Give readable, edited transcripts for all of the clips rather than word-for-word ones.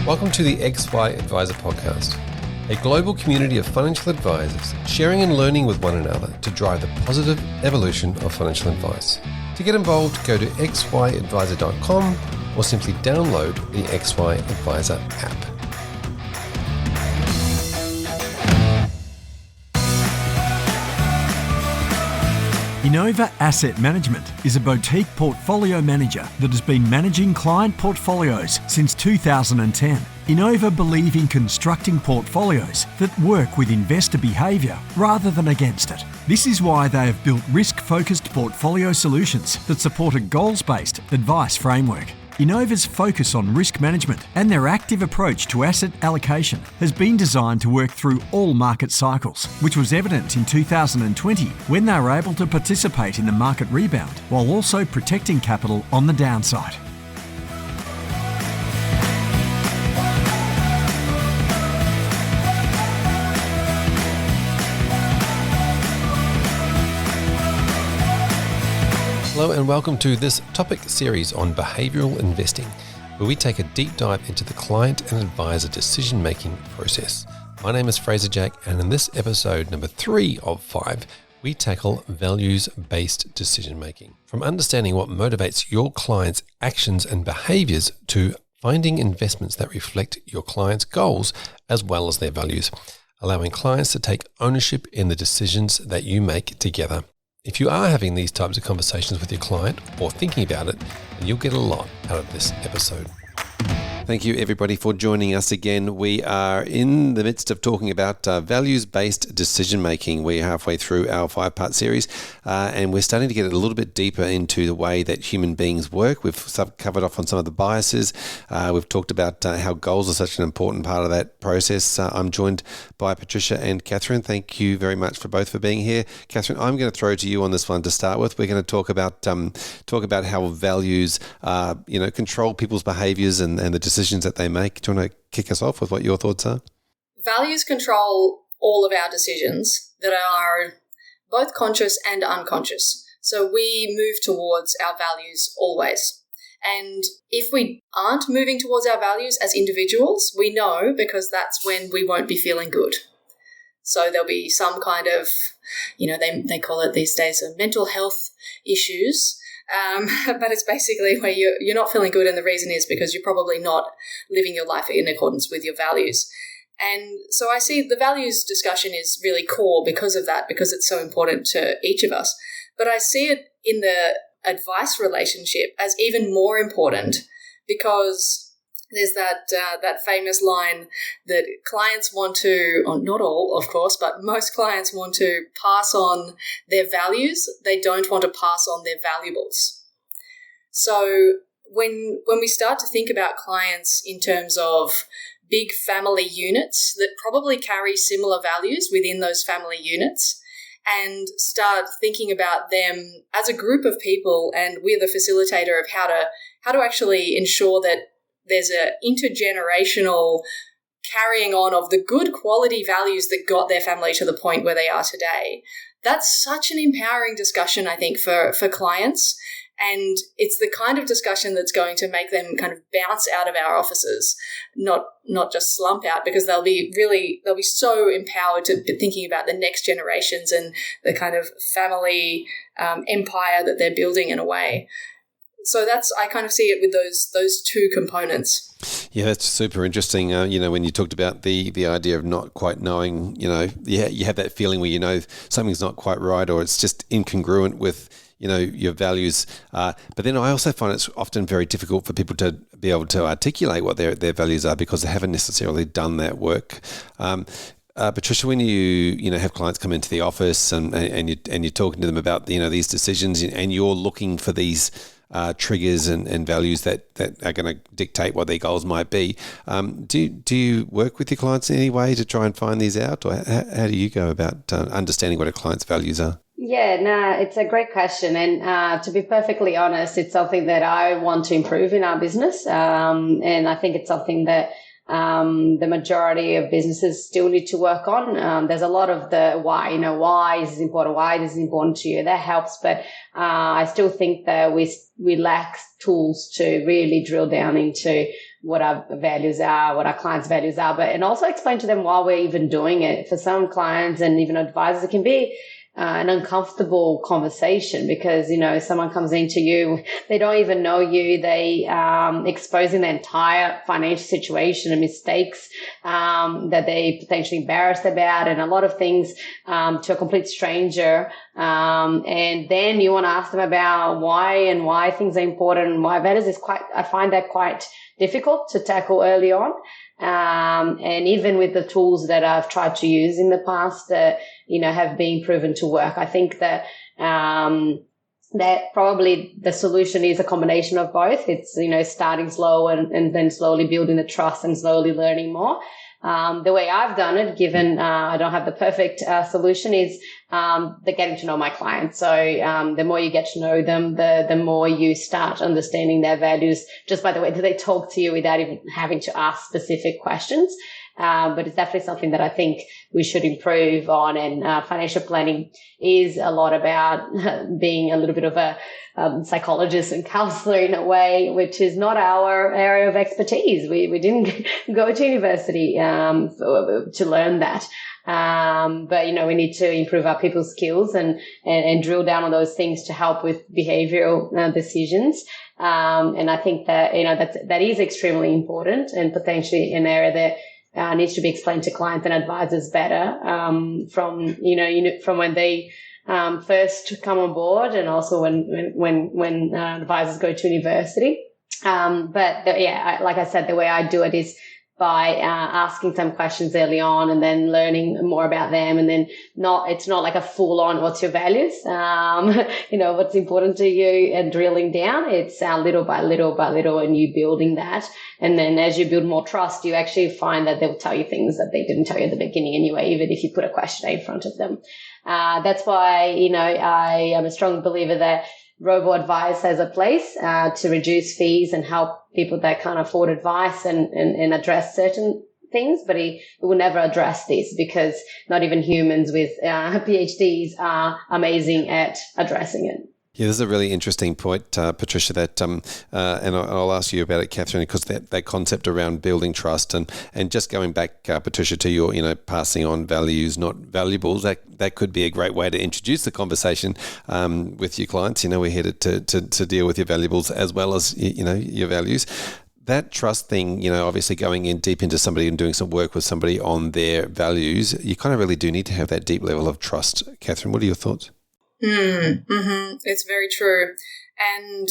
Welcome to the XY Advisor Podcast, a global community of financial advisors sharing and learning with one another to drive the positive evolution of financial advice. To get involved, go to xyadvisor.com or simply download the XY Advisor app. Innova Asset Management is a boutique portfolio manager that has been managing client portfolios since 2010. Innova believe in constructing portfolios that work with investor behaviour rather than against it. This is why they have built risk-focused portfolio solutions that support a goals-based advice framework. Innova's focus on risk management and their active approach to asset allocation has been designed to work through all market cycles, which was evident in 2020 when they were able to participate in the market rebound while also protecting capital on the downside. Hello and welcome to this topic series on behavioural investing, where we take a deep dive into the client and advisor decision-making process. My name is Fraser Jack, and in this episode, number 3 of 5, we tackle values-based decision-making. From understanding what motivates your clients' actions and behaviours to finding investments that reflect your clients' goals as well as their values, allowing clients to take ownership in the decisions that you make together. If you are having these types of conversations with your client or thinking about it, then you'll get a lot out of this episode. Thank you everybody for joining us again. We are in the midst of talking about values-based decision-making. We're halfway through our 5-part series and we're starting to get a little bit deeper into the way that human beings work. We've covered off on some of the biases. We've talked about how goals are such an important part of that process. I'm joined by Patricia and Catherine. Thank you very much for both for being here. Catherine, I'm going to throw to you on this one to start with. We're going to talk about how values control people's behaviours and the decisions that they make. Do you want to kick us off with what your thoughts are? Values control all of our decisions that are both conscious and unconscious. So we move towards our values always. And if we aren't moving towards our values as individuals, we know because that's when we won't be feeling good. So there'll be some kind of, they call it these days mental health issues. But it's basically where you're not feeling good, and the reason is because you're probably not living your life in accordance with your values. And so I see the values discussion is really core because of that, because it's so important to each of us. But I see it in the advice relationship as even more important, because there's that famous line that clients want to, or not all, of course, but most clients want to pass on their values. They don't want to pass on their valuables. So when we start to think about clients in terms of big family units that probably carry similar values within those family units, and start thinking about them as a group of people, and we're the facilitator of how to actually ensure that there's an intergenerational carrying on of the good quality values that got their family to the point where they are today. That's such an empowering discussion, I think, for clients. And it's the kind of discussion that's going to make them kind of bounce out of our offices, not just slump out, because they'll be so empowered to be thinking about the next generations and the kind of family empire that they're building in a way. So I kind of see it with those two components. Yeah, that's super interesting. When you talked about the idea of not quite knowing, you have that feeling where something's not quite right, or it's just incongruent with your values. But then I also find it's often very difficult for people to be able to articulate what their values are, because they haven't necessarily done that work. Patricia, when you have clients come into the office and you're talking to them about these decisions, and you're looking for these triggers and values that are going to dictate what their goals might be, do you work with your clients in any way to try and find these out, or how do you go about understanding what a client's values are? Yeah, no, it's a great question. And to be perfectly honest, it's something that I want to improve in our business. And I think it's something that the majority of businesses still need to work on. There's a lot of the why, why is this important? Why is this important to you? That helps. But I still think that we lack tools to really drill down into what our values are, what our clients' values are, and also explain to them why we're even doing it. For some clients and even advisors, it can be an uncomfortable conversation because, someone comes into you, they don't even know you, they exposing the entire financial situation and mistakes that they potentially embarrassed about and a lot of things to a complete stranger. And then you want to ask them about why things are important and why values I find that quite difficult to tackle early on. And even with the tools that I've tried to use in the past that, have been proven to work. I think that, that probably the solution is a combination of both. It's, starting slow and then slowly building the trust and slowly learning more. The way I've done it, given I don't have the perfect solution, is the getting to know my clients. So the more you get to know them, the more you start understanding their values just by the way that they talk to you without even having to ask specific questions. But it's definitely something that I think we should improve on. And financial planning is a lot about being a little bit of a psychologist and counselor in a way, which is not our area of expertise. We didn't go to university to learn that. But we need to improve our people's skills and drill down on those things to help with behavioural decisions. And I think that that is extremely important and potentially an area that needs to be explained to clients and advisors better from when they first come on board and also when advisors go to university. Like I said, the way I do it is by asking some questions early on and then learning more about them, and then it's not like a full on what's your values, what's important to you and drilling down. It's little by little and you building that. And then as you build more trust, you actually find that they'll tell you things that they didn't tell you at the beginning anyway, even if you put a question in front of them. That's why, I am a strong believer that robo-advice has a place to reduce fees and help people that can't afford advice and address certain things, but it will never address this because not even humans with PhDs are amazing at addressing it. Yeah, this is a really interesting point, Patricia, that, and I'll ask you about it, Catherine, because that concept around building trust and just going back, Patricia, to your, passing on values, not valuables, that could be a great way to introduce the conversation with your clients. We're here to deal with your valuables as well as, your values. That trust thing, obviously going in deep into somebody and doing some work with somebody on their values, you kind of really do need to have that deep level of trust. Catherine, what are your thoughts? It's very true. And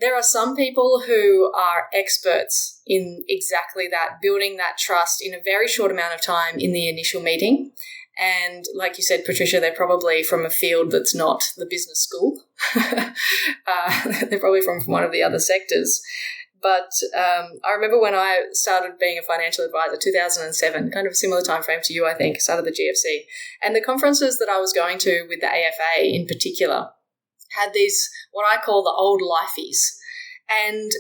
there are some people who are experts in exactly that, building that trust in a very short amount of time in the initial meeting. And like you said, Patricia, they're probably from a field that's not the business school. They're probably from one of the other sectors. But I remember when I started being a financial advisor, 2007, kind of a similar time frame to you, I think, started the GFC. And the conferences that I was going to with the AFA in particular had these, what I call the old lifeies. And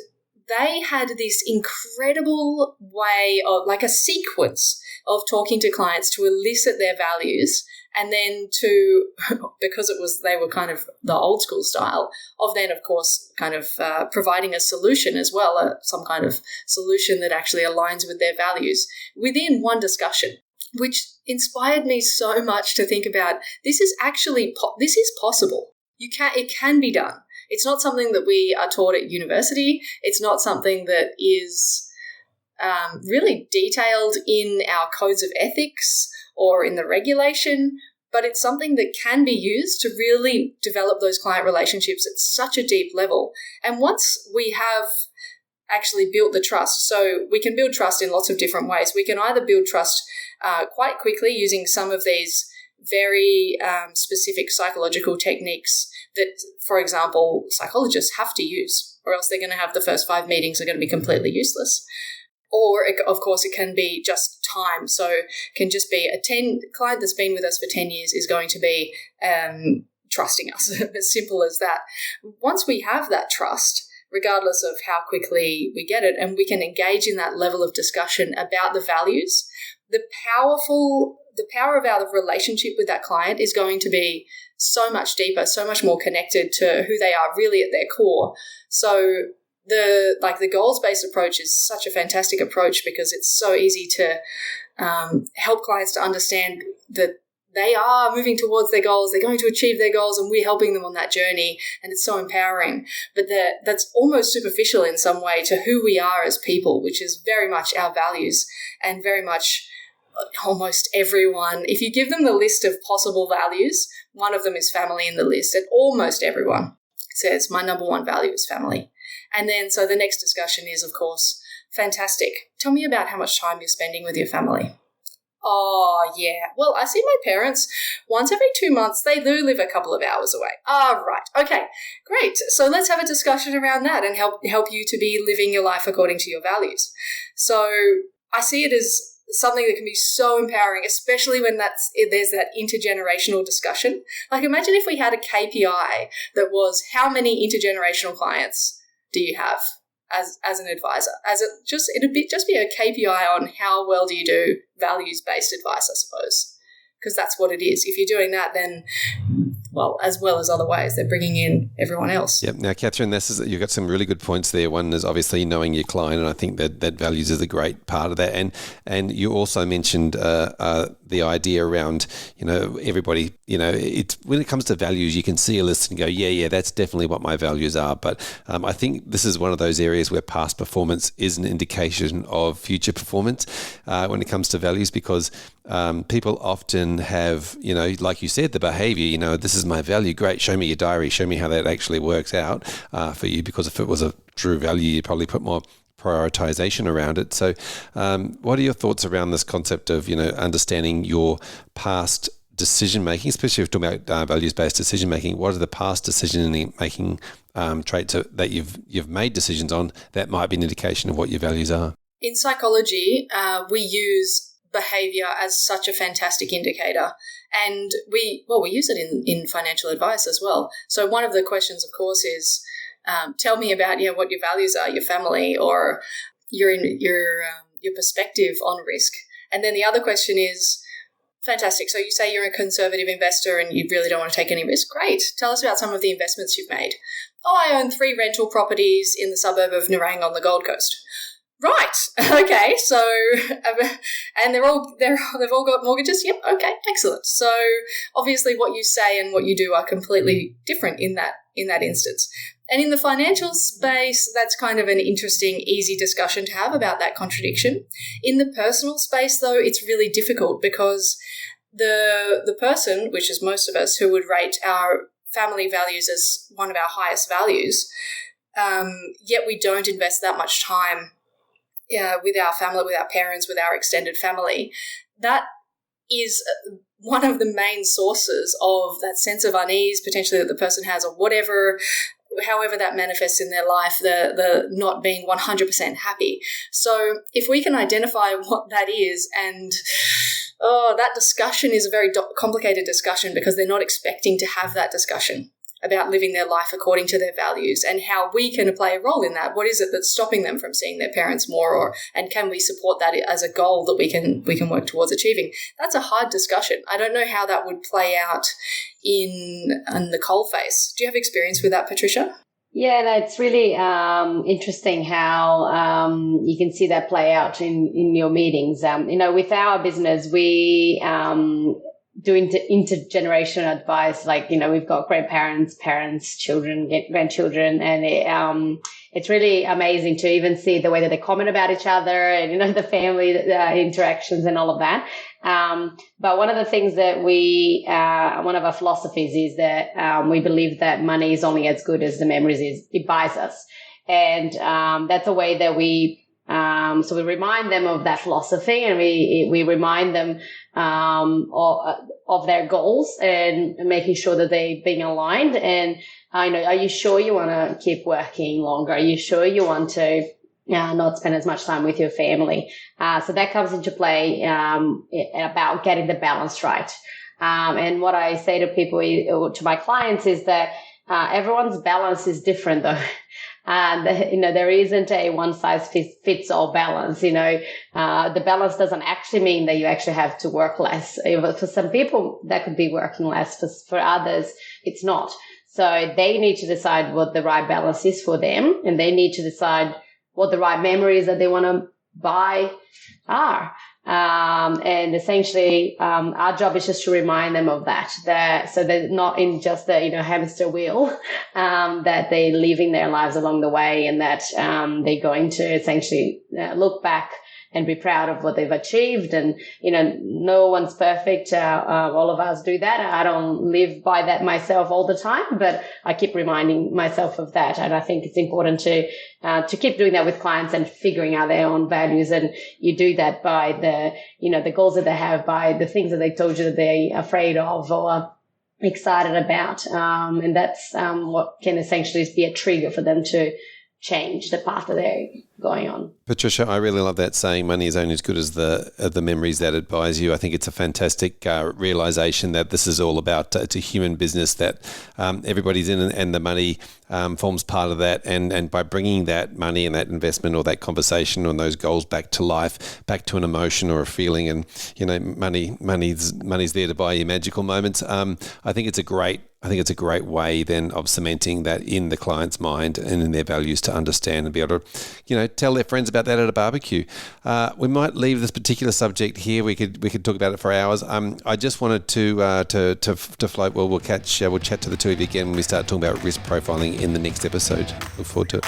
they had this incredible way of, like a sequence of talking to clients to elicit their values, and then to, because they were kind of the old school style of then, of course, kind of providing a solution as well, some kind of solution that actually aligns with their values within one discussion, which inspired me so much to think about this is actually, this is possible. It can be done. It's not something that we are taught at university. It's not something that is really detailed in our codes of ethics or in the regulation, but it's something that can be used to really develop those client relationships at such a deep level. And once we have actually built the trust, so we can build trust in lots of different ways. We can either build trust quite quickly using some of these very specific psychological techniques that, for example, psychologists have to use, or else they're going to have the first 5 meetings are going to be completely useless. Or, of course, it can be just time. So it can just be a client that's been with us for 10 years is going to be trusting us, as simple as that. Once we have that trust, regardless of how quickly we get it, and we can engage in that level of discussion about the values, the power of our relationship with that client is going to be so much deeper, so much more connected to who they are really at their core. So the goals-based approach is such a fantastic approach because it's so easy to help clients to understand that they are moving towards their goals, they're going to achieve their goals, and we're helping them on that journey, and it's so empowering. But that's almost superficial in some way to who we are as people, which is very much our values, and very much almost everyone. If you give them the list of possible values, one of them is family in the list, and almost everyone says, my number one value is family. And then so the next discussion is, of course, fantastic. Tell me about how much time you're spending with your family. Oh, yeah. Well, I see my parents once every 2 months. They do live a couple of hours away. Right. Okay, great. So let's have a discussion around that and help you to be living your life according to your values. So I see it as something that can be so empowering, especially when there's that intergenerational discussion. Like, imagine if we had a KPI that was how many intergenerational clients do you have as an advisor? It'd just be a KPI on how well do you do values-based advice, I suppose, because that's what it is. If you're doing that, then, well as other ways, they're bringing in everyone else. Yep. Now, Catherine, you've got some really good points there. One is obviously knowing your client, and I think that values is a great part of that. And you also mentioned the idea around, everybody, it's when it comes to values, you can see a list and go, yeah, that's definitely what my values are. But I think this is one of those areas where past performance is an indication of future performance when it comes to values, because people often have, like you said, the behavior, this is my value. Great. Show me your diary. Show me how that actually works out for you, because if it was a true value, you'd probably put more prioritization around it. So what are your thoughts around this concept of, understanding your past decision-making, especially if we're talking about values-based decision-making? What are the past decision-making traits that you've made decisions on that might be an indication of what your values are? In psychology, we use behavior as such a fantastic indicator, and we use it in financial advice as well. So one of the questions, of course, is tell me about what your values are, your family, or your perspective on risk. And then the other question is, fantastic, so you say you're a conservative investor and you really don't want to take any risk. Great. Tell us about some of the investments you've made. I own 3 rental properties in the suburb of Nerang on the Gold Coast. Right. Okay. So, and they've all got mortgages. Yep. Okay. Excellent. So, obviously, what you say and what you do are completely different in that instance. And in the financial space, that's kind of an interesting, easy discussion to have about that contradiction. In the personal space, though, it's really difficult because the person, which is most of us, who would rate our family values as one of our highest values, yet we don't invest that much time with our family, with our parents, with our extended family. That is one of the main sources of that sense of unease potentially that the person has, or however that manifests in their life, the not being 100% happy. So if we can identify what that is, and that discussion is a very complicated discussion because they're not expecting to have that discussion about living their life according to their values and how we can play a role in that. What is it that's stopping them from seeing their parents more, and can we support that as a goal that we can work towards achieving? That's a hard discussion. I don't know how that would play out in the coalface. Do you have experience with that, Patricia? Yeah, it's really interesting how you can see that play out in your meetings. With our business, we do intergenerational advice. Like, we've got grandparents, parents, children, grandchildren, and it's really amazing to even see the way that they comment about each other and, the family interactions and all of that. But one of the things that one of our philosophies is that we believe that money is only as good as the memories it buys us. And that's a way that so we remind them of that philosophy, and we remind them of their goals and making sure that they're being aligned. And are you sure you want to keep working longer? Are you sure you want to not spend as much time with your family? So that comes into play about getting the balance right. And what I say to people, to my clients, is that everyone's balance is different, though. There isn't a one size fits all balance. The balance doesn't actually mean that you actually have to work less. For some people, that could be working less. For others, it's not. So they need to decide what the right balance is for them, and they need to decide what the right memories that they want to buy are. And essentially, our job is just to remind them of that so they're not in just the, hamster wheel, that they're living their lives along the way, and that, they're going to essentially look back and be proud of what they've achieved. And, no one's perfect. All of us do that. I don't live by that myself all the time, but I keep reminding myself of that. And I think it's important to keep doing that with clients and figuring out their own values. And you do that by the goals that they have, by the things that they told you that they're afraid of or excited about. And that's what can essentially be a trigger for them to change the path that they're going on. Patricia, I really love that saying, money is only as good as the memories that advise you. I think it's a fantastic realization that this is all about, it's a human business that everybody's in, and the money forms part of that. And by bringing that money and that investment or that conversation or those goals back to life, back to an emotion or a feeling, and, money's there to buy you magical moments. I think it's a great way then of cementing that in the client's mind and in their values to understand and be able to, tell their friends about that at a barbecue. We might leave this particular subject here. We could talk about it for hours. I just wanted to float. Well, we'll chat to the two of you again when we start talking about risk profiling in the next episode. Look forward to it.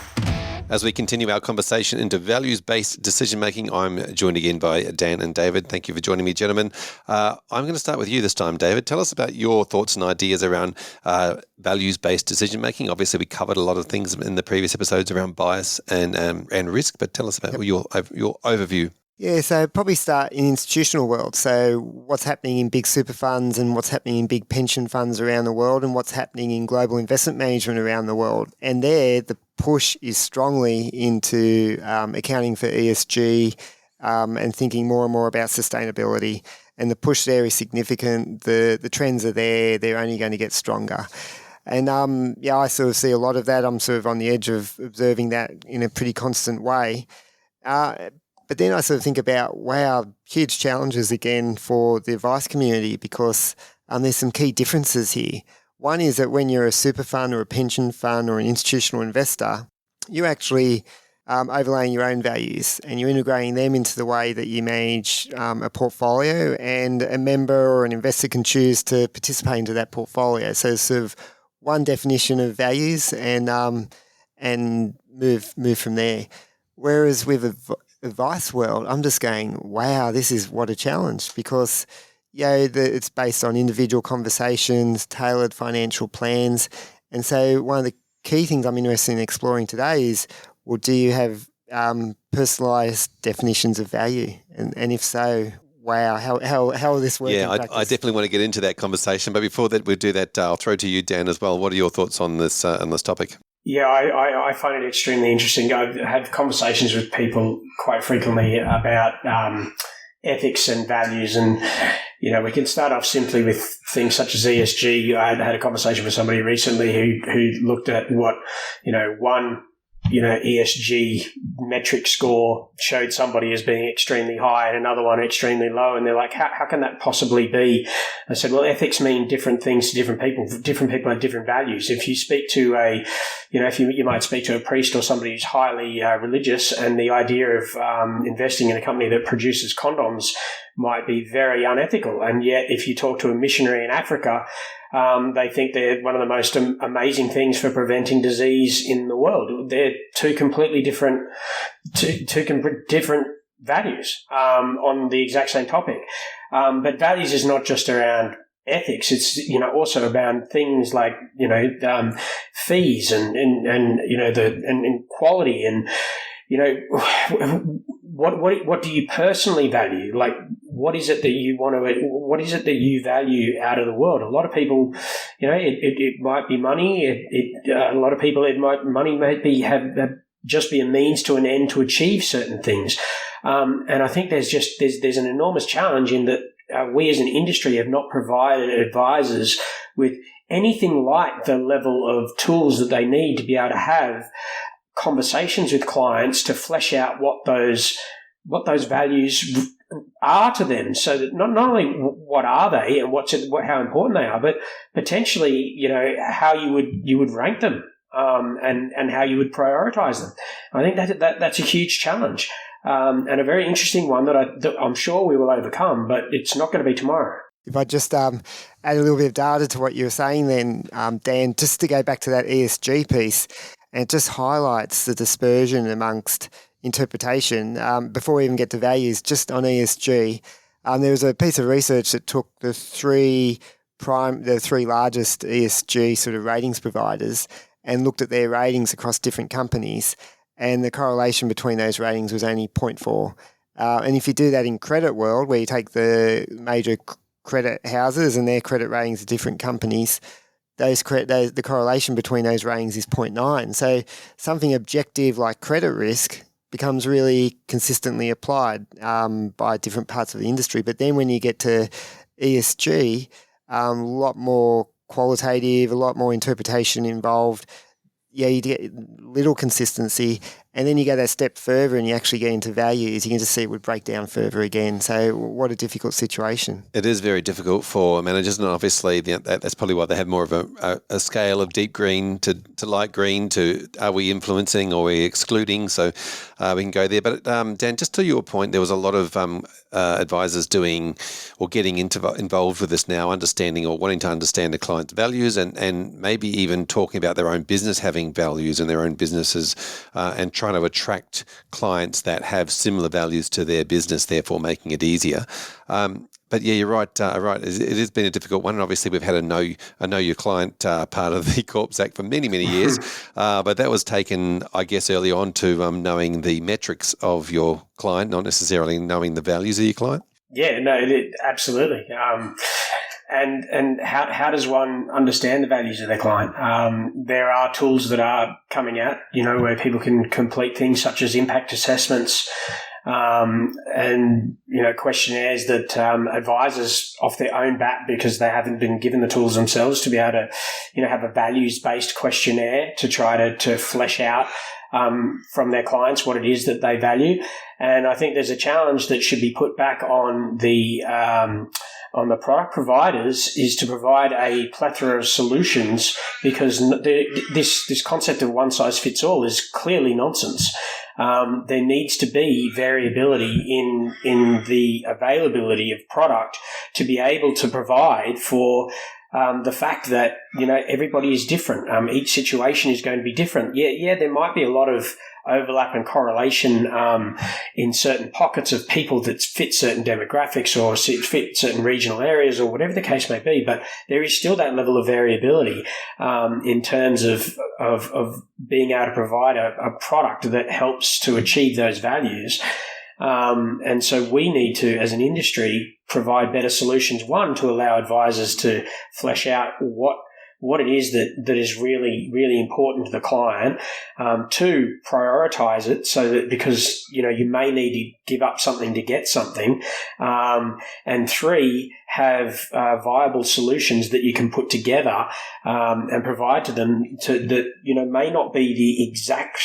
As we continue our conversation into values-based decision-making, I'm joined again by Dan and David. Thank you for joining me, gentlemen. I'm going to start with you this time, David. Tell us about your thoughts and ideas around values-based decision-making. Obviously, we covered a lot of things in the previous episodes around bias and risk, but tell us about your overview. Yeah, so probably start in institutional world. So what's happening in big super funds and what's happening in big pension funds around the world and what's happening in global investment management around the world. And there, the push is strongly into accounting for ESG and thinking more and more about sustainability. And the push there is significant. The trends are there. They're only going to get stronger. And I sort of see a lot of that. I'm sort of on the edge of observing that in a pretty constant way. But then I sort of think about, wow, huge challenges again for the advice community, because there's some key differences here. One is that when you're a super fund or a pension fund or an institutional investor, you're actually overlaying your own values and you're integrating them into the way that you manage a portfolio, and a member or an investor can choose to participate into that portfolio. So it's sort of one definition of values and move from there. Whereas with advice world, I'm just going, wow, this is what a challenge, because it's based on individual conversations, tailored financial plans. And so one of the key things I'm interested in exploring today is, well, do you have personalised definitions of value? And if so, wow, how will this work in practice? I definitely want to get into that conversation. But before that, we'll do that. I'll throw to you, Dan, as well. What are your thoughts on this topic? Yeah, I find it extremely interesting. I've had conversations with people quite frequently about ethics and values, and we can start off simply with things such as ESG. I had a conversation with somebody recently who looked at what one ESG metric score showed somebody as being extremely high and another one extremely low. And they're like, how can that possibly be? I said, well, ethics mean different things to different people. Different people have different values. If you speak to you might speak to a priest or somebody who's highly religious, and the idea of investing in a company that produces condoms might be very unethical. And yet, if you talk to a missionary in Africa, they think they're one of the most amazing things for preventing disease in the world. They're two completely different values on the exact same topic. But values is not just around ethics. It's also about things like fees and quality and what do you personally value? Like, what is it that you want to? What is it that you value out of the world? A lot of people, it might be money. A lot of people, money might be just be a means to an end to achieve certain things. And I think there's an enormous challenge in that we as an industry have not provided advisors with anything like the level of tools that they need to be able to have conversations with clients to flesh out what those values are to them, so that not only what are they and how important they are, but potentially, how you would rank them, and how you would prioritize them. I think that's a huge challenge, and a very interesting one that I'm sure we will overcome, but it's not going to be tomorrow. If I just add a little bit of data to what you were saying then, Dan, just to go back to that ESG piece, and it just highlights the dispersion amongst interpretation. Before we even get to values, just on ESG, there was a piece of research that took the three largest ESG sort of ratings providers and looked at their ratings across different companies, and the correlation between those ratings was only 0.4. And if you do that in credit world, where you take the major credit houses and their credit ratings of different companies, the correlation between those ratings is 0.9. So something objective like credit risk becomes really consistently applied by different parts of the industry. But then when you get to ESG, a lot more qualitative, a lot more interpretation involved. Yeah, you get little consistency, and then you go that step further and you actually get into values, you can just see it would break down further again. So what a difficult situation. It is very difficult for managers, and obviously that's probably why they have more of a scale of deep green to light green to are we influencing or are we excluding, so we can go there. But Dan, just to your point, there was a lot of advisors doing or getting involved with this now, understanding or wanting to understand the client's values and maybe even talking about their own business having values in their own businesses and trying to attract clients that have similar values to their business, therefore making it easier. But yeah, you're right. Right, it has been a difficult one, and obviously we've had a know your client part of the Corps Act for many years. But that was taken, I guess, early on to knowing the metrics of your client, not necessarily knowing the values of your client. Yeah, no, absolutely. And how does one understand the values of their client? There are tools that are coming out, where people can complete things such as impact assessments, and questionnaires that advisors off their own bat, because they haven't been given the tools themselves to be able to have a values-based questionnaire to try to flesh out from their clients what it is that they value. And I think there's a challenge that should be put back on the product providers, is to provide a plethora of solutions, because this concept of one size fits all is clearly nonsense. There needs to be variability in the availability of product to be able to provide for the fact that everybody is different. Each situation is going to be different. Yeah, there might be a lot of overlap and correlation in certain pockets of people that fit certain demographics or fit certain regional areas or whatever the case may be, but there is still that level of variability in terms of being able to provide a product that helps to achieve those values. And so we need to, as an industry, provide better solutions, one, to allow advisors to flesh out what it is that is really, really important to the client. Two, prioritize it so that, because, you may need to give up something to get something. And three, have viable solutions that you can put together and provide to them that may not be the exact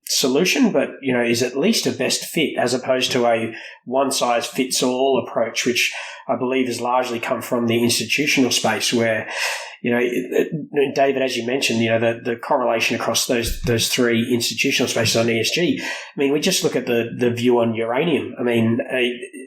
solution, but is at least a best fit, as opposed to a one size fits all approach, which I believe has largely come from the institutional space, where David, as you mentioned, the correlation across those three institutional spaces on ESG. I mean, we just look at the view on uranium. I mean,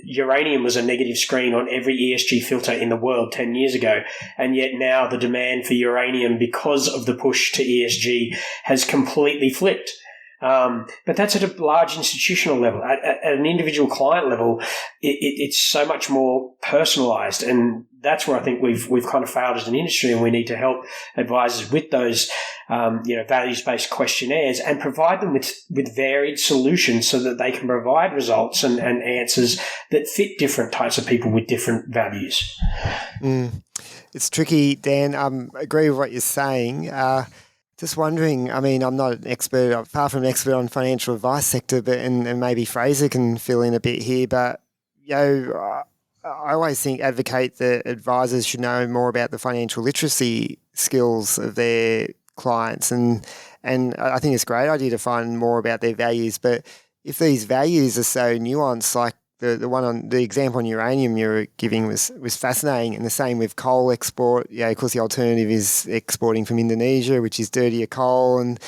uranium was a negative screen on every ESG filter in the world 10 years ago, and yet now the demand for uranium, because of the push to ESG, has completely flipped. But that's at a large institutional level. At an individual client level, it's so much more personalized, and that's where I think we've kind of failed as an industry, and we need to help advisors with those values-based questionnaires and provide them with varied solutions so that they can provide results and answers that fit different types of people with different values. It's tricky, Dan. I agree with what you're saying. Just wondering, I mean, I'm not an expert, far from an expert on financial advice sector, but and maybe Fraser can fill in a bit here, but I always advocate that advisors should know more about the financial literacy skills of their clients, and And I think it's a great idea to find more about their values. But if these values are so nuanced, like the one on the example on uranium you were giving was fascinating, and the same with coal export. Yeah, of course, the alternative is exporting from Indonesia, which is dirtier coal and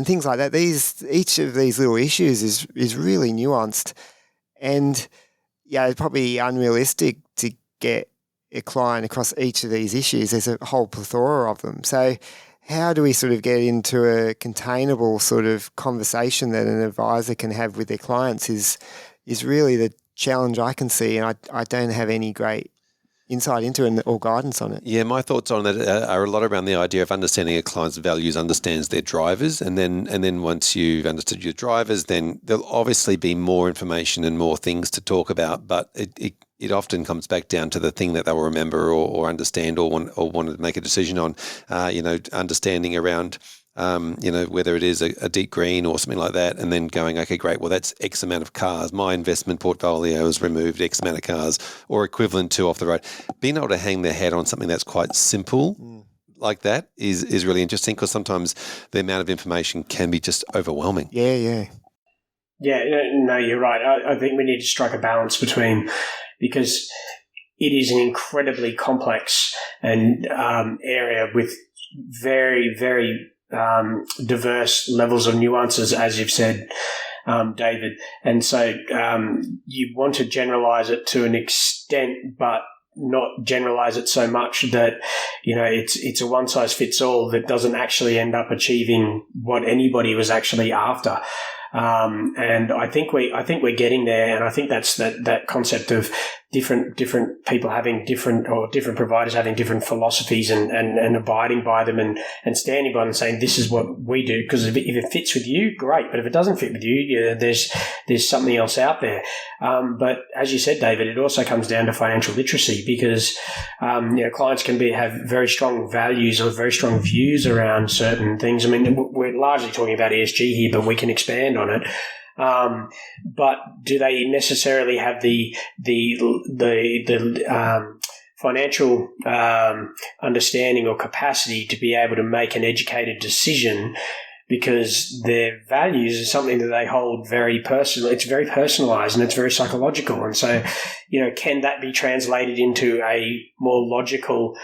things like that. Each of these little issues is really nuanced, and yeah, it's probably unrealistic to get a client across each of these issues. There's a whole plethora of them. So how do we sort of get into a containable sort of conversation that an advisor can have with their clients is really the challenge I can see, and I don't have any great insight into it or guidance on it. Yeah, my thoughts on that are a lot around the idea of understanding a client's values, understands their drivers, and then once you've understood your drivers, then there'll obviously be more information and more things to talk about, but it often comes back down to the thing that they'll remember or understand or want to make a decision on, understanding around whether it is a deep green or something like that, and then going, okay, great, well, that's X amount of cars. My investment portfolio has removed X amount of cars or equivalent to off the road. Being able to hang their head on something that's quite simple like that is really interesting, because sometimes the amount of information can be just overwhelming. Yeah. Yeah, no, you're right. I think we need to strike a balance between, because it is an incredibly complex and area with very, very diverse levels of nuances, as you've said, David. And so you want to generalize it to an extent, but not generalize it so much that, it's a one size fits all that doesn't actually end up achieving what anybody was actually after. And I think we're getting there, and I think that's that concept of different people having different providers having different philosophies and abiding by them and standing by them and saying, this is what we do, because if it fits with you, great, but if it doesn't fit with you, there's something else out there. But as you said, David, it also comes down to financial literacy, because clients can have very strong values or very strong views around certain things. I mean, we're largely talking about ESG here, but we can expand on it. But do they necessarily have the financial understanding or capacity to be able to make an educated decision, because their values is something that they hold very personal. It's very personalized and it's very psychological. And so, can that be translated into a more logical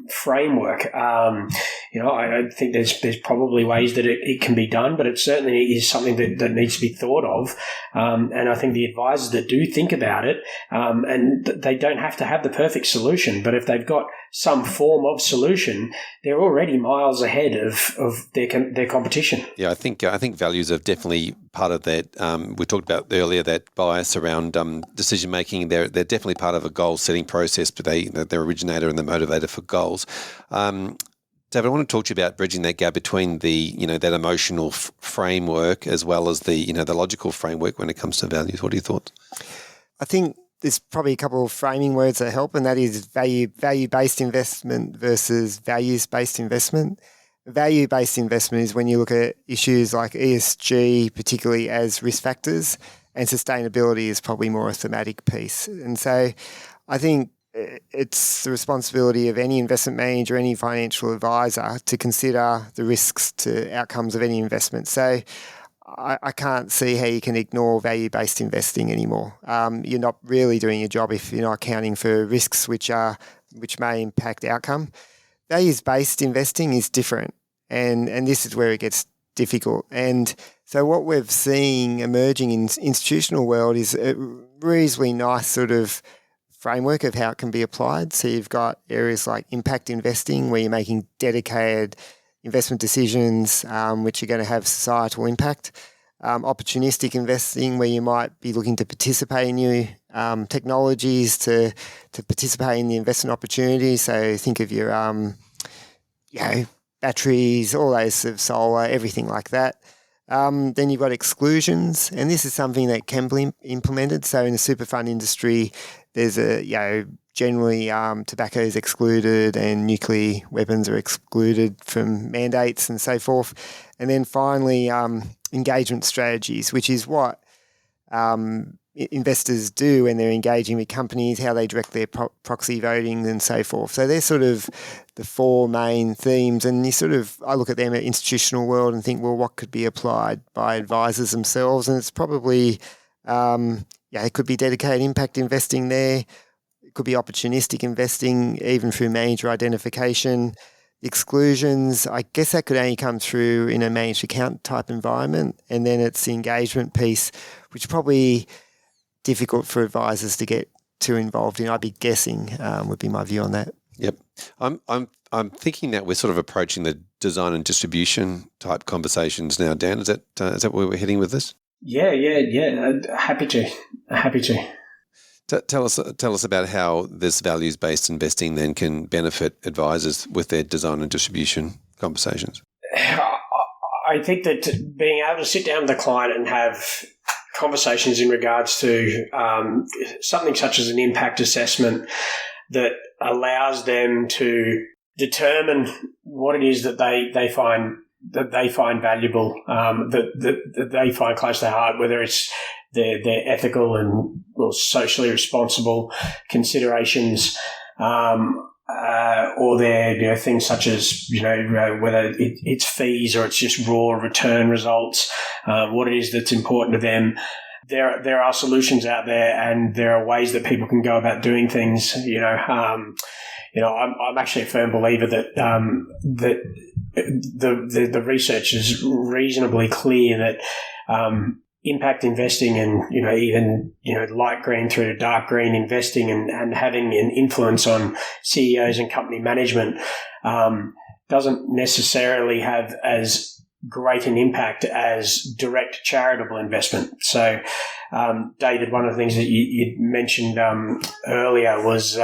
framework? I think there's probably ways that it can be done, but it certainly is something that needs to be thought of. And I think the advisors that do think about it, and they don't have to have the perfect solution, but if they've got some form of solution, they're already miles ahead of their competition. Yeah, I think values are definitely part of that. We talked about earlier that bias around decision making. They're definitely part of a goal setting process, but they're originator and the motivator for goals. David, I want to talk to you about bridging that gap between the that emotional framework as well as the the logical framework when it comes to values. What are your thoughts? I think there's probably a couple of framing words that help, and that is value-based investment versus values-based investment. Value-based investment is when you look at issues like ESG, particularly as risk factors, and sustainability is probably more a thematic piece. And so I think it's the responsibility of any investment manager, any financial advisor, to consider the risks to outcomes of any investment. So I can't see how you can ignore value-based investing anymore. You're not really doing your job if you're not accounting for risks which may impact outcome. Values-based investing is different, and this is where it gets difficult. And so what we're seeing emerging in institutional world is a reasonably nice sort of framework of how it can be applied. So you've got areas like impact investing, where you're making dedicated investment decisions which are going to have societal impact. Opportunistic investing, where you might be looking to participate in new technologies to participate in the investment opportunities. So think of your batteries, all those sort of solar, everything like that. Then you've got exclusions, and this is something that can be implemented. So in the super fund industry, there's generally tobacco is excluded and nuclear weapons are excluded from mandates and so forth. And then finally, engagement strategies, which is what investors do when they're engaging with companies, how they direct their proxy voting and so forth. So they're sort of the four main themes. And I look at them at institutional world and think, well, what could be applied by advisors themselves? And it's probably, it could be dedicated impact investing there. It could be opportunistic investing, even through manager identification. Exclusions, I guess that could only come through in a managed account type environment. And then it's the engagement piece, which probably difficult for advisors to get too involved in. I'd be guessing would be my view on that. Yep. I'm thinking that we're sort of approaching the design and distribution type conversations now, Dan. Is that where we're heading with this? Yeah. Happy to. Tell us about how this values-based investing then can benefit advisors with their design and distribution conversations. I think that being able to sit down with the client and have conversations in regards to something such as an impact assessment that allows them to determine what it is that they find valuable, that they find close to their heart, whether it's their ethical and socially responsible considerations, or their things such as whether it's fees or it's just raw return results, what it is that's important to them. There are solutions out there, and there are ways that people can go about doing things. I'm actually a firm believer that the research is reasonably clear that impact investing and even light green through to dark green investing and having an influence on CEOs and company management doesn't necessarily have as great an impact as direct charitable investment. So, David, one of the things that you mentioned earlier was, if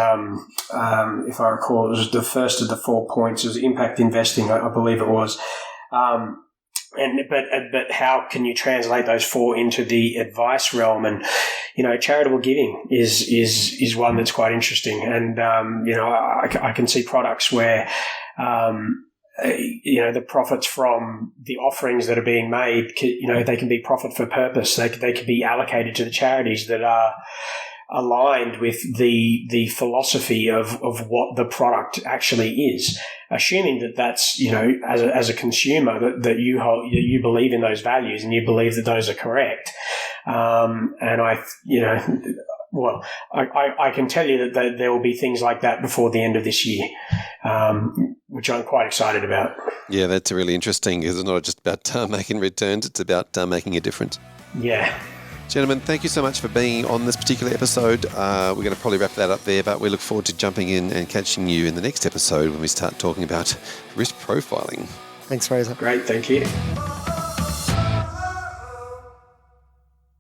I recall, it was the first of the 4 points was impact investing, I believe it was. But how can you translate those four into the advice realm? And charitable giving is one that's quite interesting. And I can see products where the profits from the offerings that are being made, they can be profit for purpose. They can be allocated to the charities that are aligned with the philosophy of what the product actually is, assuming that that's as a consumer that you believe in those values and you believe that those are correct. And I can tell you that there will be things like that before the end of this year, which I'm quite excited about. Yeah, that's really interesting because it's not just about making returns, it's about making a difference. Yeah. Gentlemen, thank you so much for being on this particular episode. We're going to probably wrap that up there, but we look forward to jumping in and catching you in the next episode when we start talking about risk profiling. Thanks, Fraser. Great, thank you.